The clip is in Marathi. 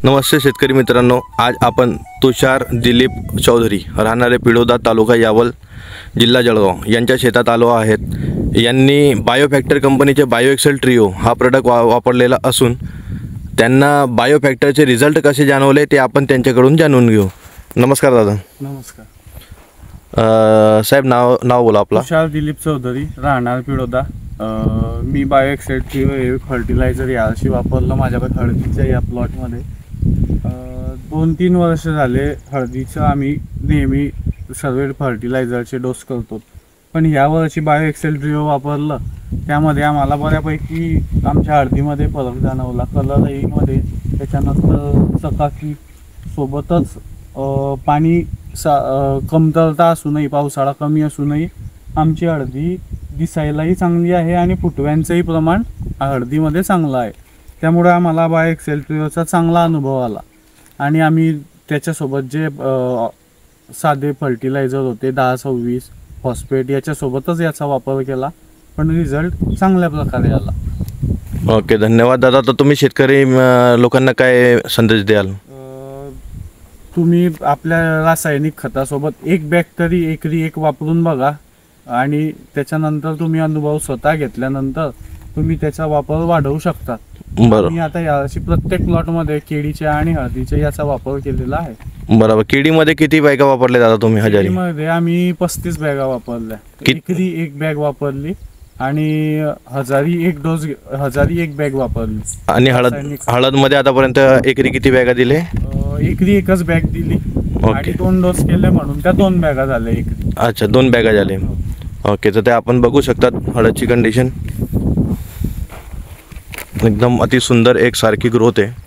नमस्ते शेतकरी मित्रांनो, आज आपण तुषार दिलीप चौधरी राहणारे पिळोदा तालुका यावल जिल्हा जळगाव यांच्या शेतात आलो आहेत। यांनी बायोफॅक्टर कंपनीचे बायोएक्सेल ट्रिओ हा प्रोडक्ट वापरलेला असून त्यांना बायोफॅक्टरचे रिझल्ट कसे जाणवले ते आपण त्यांच्याकडून जाणून घेऊ। नमस्कार दादा। नमस्कार साहेब, नाव बोला आपला। तुषार दिलीप चौधरी राहणार पिळोदा। मी बायोएक्सेल ट्रिओ हे फर्टिलायझर यावर्षी वापरलं माझ्याकडे हळदीच्या या प्लॉटमध्ये। 2-3 वर्ष झाले हळदीचं आम्ही नेहमी सर्व फर्टिलायझरचे डोस करतो, पण ह्या वर्षी बायोएक्सेल ट्रिओ वापरलं त्यामध्ये आम्हाला बऱ्यापैकी आमच्या हळदीमध्ये फरक जाणवला। कलरमध्ये त्याच्यानंतर चकाकी सोबतच पाणी कमतरता असूनही, पावसाळा कमी असूनही आमची हळदी दिसायलाही चांगली आहे आणि फुटव्यांचंही प्रमाण हळदीमध्ये चांगलं आहे। त्यामुळे आम्हाला बायोएक्सेल ट्रिओचा चांगला अनुभव आला आणि आम्ही त्याच्यासोबत जे साधे फर्टिलायझर होते 10-26 फॉस्फेट याच्यासोबतच याचा वापर केला, पण रिझल्ट चांगल्या प्रकारे आला। ओके, धन्यवाद दादा। तर तुम्ही शेतकरी लोकांना काय संदेश द्याल? तुम्ही आपल्या रासायनिक खतासोबत एक बॅग तरी एकरी एक वापरून बघा आणि त्याच्यानंतर तुम्ही अनुभव स्वतः घेतल्यानंतर तुम्ही त्याचा वापर वाढवू शकता। बरोबर। मी आता यावर्षी प्रत्येक प्लॉटमध्ये केळीच्या आणि हळदीच्या याचा वापर केलेला आहे। बरोबर। केळीमध्ये किती बॅगा वापरले दादा तुम्ही? केळीमध्ये आम्ही 35 बॅगा वापरल्या। एकरी एक बॅग वापरली आणि हजारी एक बॅग वापरली। आणि हळदमध्ये आतापर्यंत एकरी किती बॅगा दिले? एकरी एकच बॅग दिली आणि 2 डोस केले म्हणून त्या 2 बॅगा झाल्या एकरी। अच्छा, 2 बॅगा झाले। ओके, तर ते आपण बघू शकतात हळदची कंडिशन एकदम अति सुंदर एक सारखी ग्रोथ आहे।